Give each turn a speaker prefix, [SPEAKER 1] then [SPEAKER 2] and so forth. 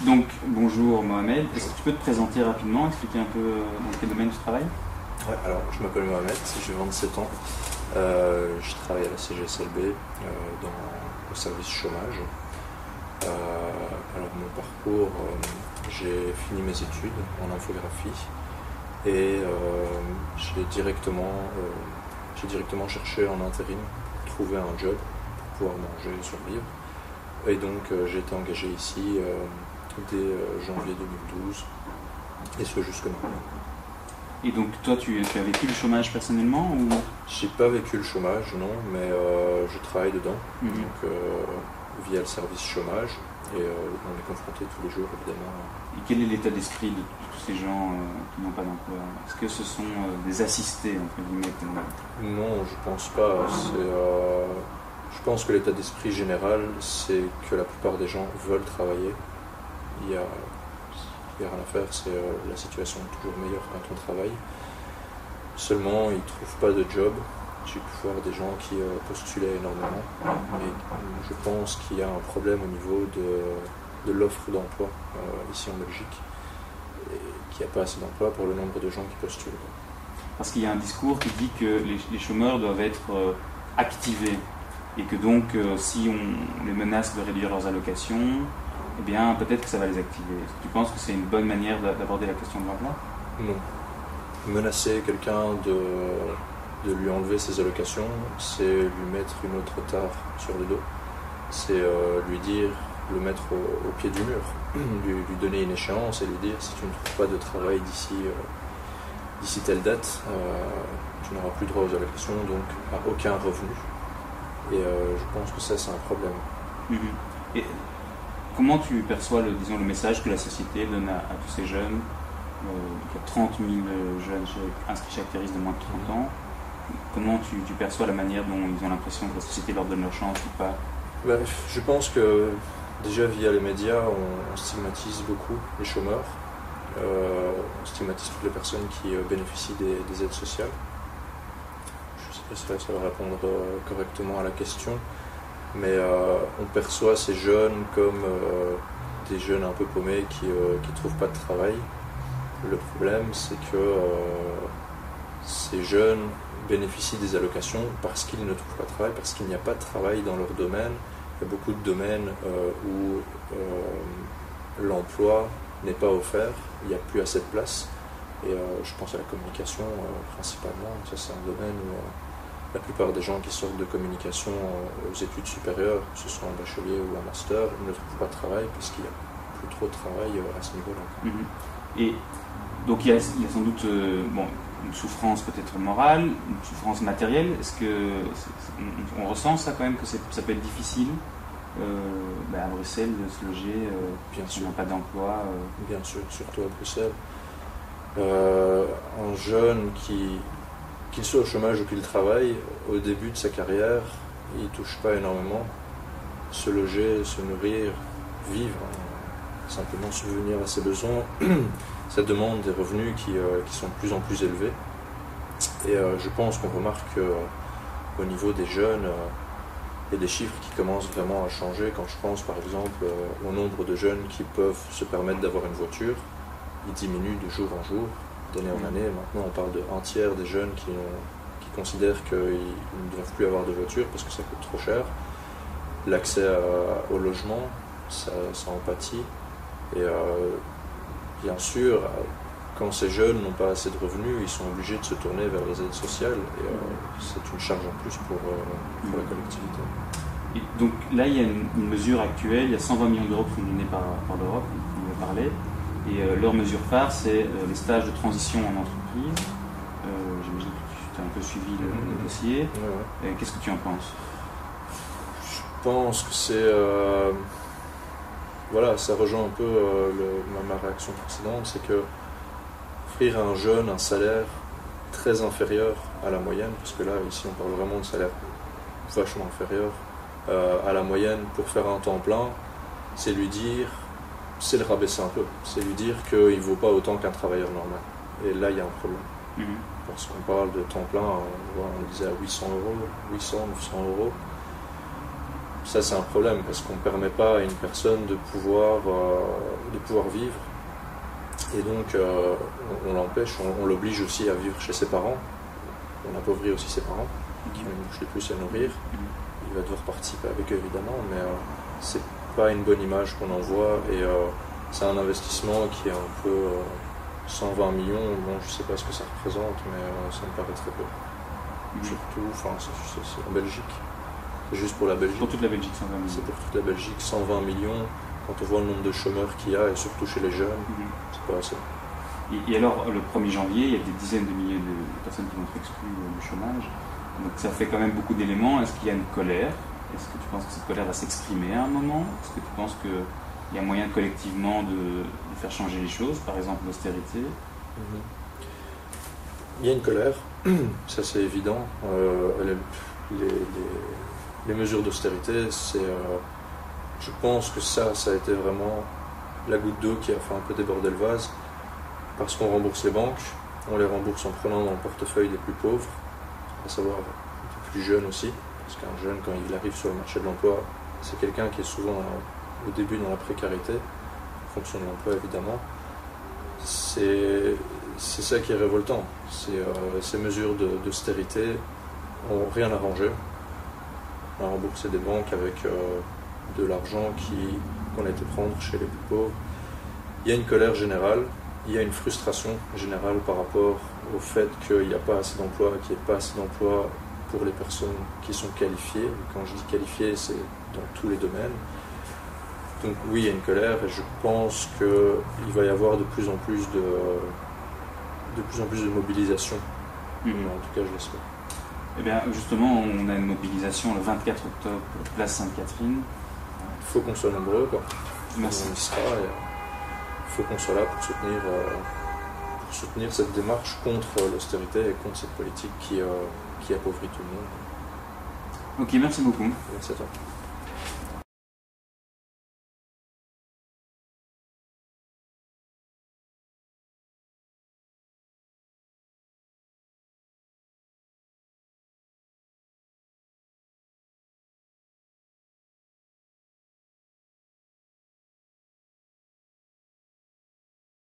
[SPEAKER 1] Donc, bonjour Mohamed, est-ce que tu peux te présenter rapidement, expliquer un peu dans quel domaine tu travailles?
[SPEAKER 2] Ouais, alors je m'appelle Mohamed, j'ai 27 ans, je travaille à la CGSLB au service chômage. Alors mon parcours, j'ai fini mes études en infographie et j'ai directement cherché en intérim, trouver un job pour pouvoir manger et survivre. Et donc j'ai été engagé ici dès janvier 2012 et ce jusque maintenant.
[SPEAKER 1] Et donc toi tu as vécu le chômage personnellement ou...
[SPEAKER 2] J'ai pas vécu le chômage, non, mais je travaille dedans, donc via le service chômage et on est confronté tous les jours évidemment.
[SPEAKER 1] Et quel est l'état d'esprit de tous ces gens qui n'ont pas d'emploi? Est-ce que ce sont des assistés entre guillemets?
[SPEAKER 2] Non, je pense pas. Je pense que l'état d'esprit général, c'est que la plupart des gens veulent travailler. Il y a rien à faire, c'est la situation est toujours meilleure quand on travaille. Seulement, ils ne trouvent pas de job. J'ai pu voir des gens qui postulaient énormément, mais je pense qu'il y a un problème au niveau de l'offre d'emploi ici en Belgique, et qu'il n'y a pas assez d'emplois pour le nombre de gens qui postulent.
[SPEAKER 1] Parce qu'il y a un discours qui dit que les chômeurs doivent être activés, et que donc si on les menace de réduire leurs allocations, eh bien peut-être que ça va les activer. Est-ce que tu penses que c'est une bonne manière d'aborder la question de l'emploi?
[SPEAKER 2] Non. Menacer quelqu'un de lui enlever ses allocations, c'est lui mettre une autre tare sur le dos. C'est lui dire, le mettre au pied du mur, lui donner une échéance et lui dire si tu ne trouves pas de travail d'ici telle date, tu n'auras plus droit aux allocations, donc à aucun revenu. Et je pense que ça c'est un problème.
[SPEAKER 1] Et comment tu perçois le message que la société donne à tous ces jeunes? Il y a 30 000 jeunes inscrits chez Acteris de moins de 30 ans. Comment tu perçois la manière dont ils ont l'impression que la société leur donne leur chance ou pas?
[SPEAKER 2] Je pense que déjà via les médias, on stigmatise beaucoup les chômeurs. On stigmatise toutes les personnes qui bénéficient des aides sociales. Je ne sais pas si ça va répondre correctement à la question, mais on perçoit ces jeunes comme des jeunes un peu paumés qui ne trouvent pas de travail. Le problème, c'est que ces jeunes bénéficient des allocations parce qu'ils ne trouvent pas de travail, parce qu'il n'y a pas de travail dans leur domaine. Il y a beaucoup de domaines où l'emploi n'est pas offert, il n'y a plus assez de place. Et je pense à la communication principalement. Ça, c'est un domaine où la plupart des gens qui sortent de communication aux études supérieures, que ce soit un bachelier ou un master, ne trouvent pas de travail parce qu'il n'y a plus trop de travail à ce niveau-là.
[SPEAKER 1] Et donc il y a sans doute une souffrance peut-être morale, une souffrance matérielle. Est-ce qu'on ressent ça quand même, que ça peut être difficile à Bruxelles de se loger si on n'a pas d'emploi
[SPEAKER 2] Bien sûr, surtout à Bruxelles. Un jeune qu'il soit au chômage ou qu'il travaille, au début de sa carrière, il ne touche pas énormément. Se loger, se nourrir, vivre, simplement subvenir à ses besoins, ça demande des revenus qui sont de plus en plus élevés. Et je pense qu'on remarque qu'au niveau des jeunes, il y a des chiffres qui commencent vraiment à changer. Quand je pense par exemple au nombre de jeunes qui peuvent se permettre d'avoir une voiture, il diminue de jour en jour, d'année en année. Maintenant on parle d'un tiers des jeunes qui considèrent qu'ils ne doivent plus avoir de voiture parce que ça coûte trop cher. L'accès au logement, ça en pâtit. Et bien sûr, quand ces jeunes n'ont pas assez de revenus, ils sont obligés de se tourner vers les aides sociales. Et c'est une charge en plus pour la collectivité.
[SPEAKER 1] Et donc là, il y a une mesure actuelle, il y a 120 millions d'euros qui sont donnés par l'Europe, on en a parlé. Et leur mesure phare, c'est les stages de transition en entreprise. J'imagine que tu as un peu suivi le dossier.
[SPEAKER 2] Ouais.
[SPEAKER 1] Qu'est-ce que tu en penses?
[SPEAKER 2] Je pense que c'est... ça rejoint un peu ma réaction précédente, c'est que offrir à un jeune un salaire très inférieur à la moyenne, parce que là, ici, on parle vraiment de salaire vachement inférieur à la moyenne pour faire un temps plein, c'est le rabaisser un peu, c'est lui dire qu'il ne vaut pas autant qu'un travailleur normal. Et là, il y a un problème. Parce qu'on parle de temps plein, on disait à 800 euros, 800, 900 euros. Ça, c'est un problème parce qu'on ne permet pas à une personne de pouvoir vivre. Et donc, on l'empêche, on l'oblige aussi à vivre chez ses parents. On appauvrit aussi ses parents, qui ont une bouche de plus à nourrir. Il va devoir participer avec eux, évidemment, mais c'est pas une bonne image qu'on envoie. Et c'est un investissement qui est un peu 120 millions. Bon, je sais pas ce que ça représente, mais ça me paraît très peu. Surtout, enfin, c'est en Belgique. C'est juste pour la Belgique.
[SPEAKER 1] Pour toute la Belgique, 120 millions.
[SPEAKER 2] C'est pour toute la Belgique, 120 millions. Quand on voit le nombre de chômeurs qu'il y a, et surtout chez les jeunes, c'est pas assez.
[SPEAKER 1] Et alors, le 1er janvier, il y a des dizaines de milliers de personnes qui vont être exclues du chômage. Donc ça fait quand même beaucoup d'éléments. Est-ce qu'il y a une colère? Est-ce que tu penses que cette colère va s'exprimer à un moment? Est-ce que tu penses qu'il y a moyen collectivement de faire changer les choses, par exemple l'austérité?
[SPEAKER 2] Il y a une colère, ça c'est évident. Les mesures d'austérité, je pense que ça a été vraiment la goutte d'eau qui a fait un peu déborder le vase, parce qu'on rembourse les banques, on les rembourse en prenant dans le portefeuille des plus pauvres, à savoir un peu plus jeunes aussi, parce qu'un jeune, quand il arrive sur le marché de l'emploi, c'est quelqu'un qui est souvent au début dans la précarité, en fonction de l'emploi évidemment. C'est ça qui est révoltant. Ces mesures d'austérité n'ont rien arrangé. On a remboursé des banques avec de l'argent qu'on a été prendre chez les plus pauvres. Il y a une colère générale, il y a une frustration générale par rapport au fait qu'il n'y a pas assez d'emplois, qu'il n'y ait pas assez d'emplois pour les personnes qui sont qualifiées. Et quand je dis qualifiées, c'est dans tous les domaines. Donc oui, il y a une colère et je pense qu'il va y avoir de plus en plus de mobilisation. En tout cas, je l'espère.
[SPEAKER 1] Eh bien, justement, on a une mobilisation le 24 octobre, place Sainte-Catherine.
[SPEAKER 2] Il faut qu'on soit nombreux, quoi.
[SPEAKER 1] Merci.
[SPEAKER 2] On y sera et il faut qu'on soit là pour soutenir cette démarche contre l'austérité et contre cette politique qui appauvrit tout le monde.
[SPEAKER 1] Ok, merci beaucoup.
[SPEAKER 2] Merci à toi.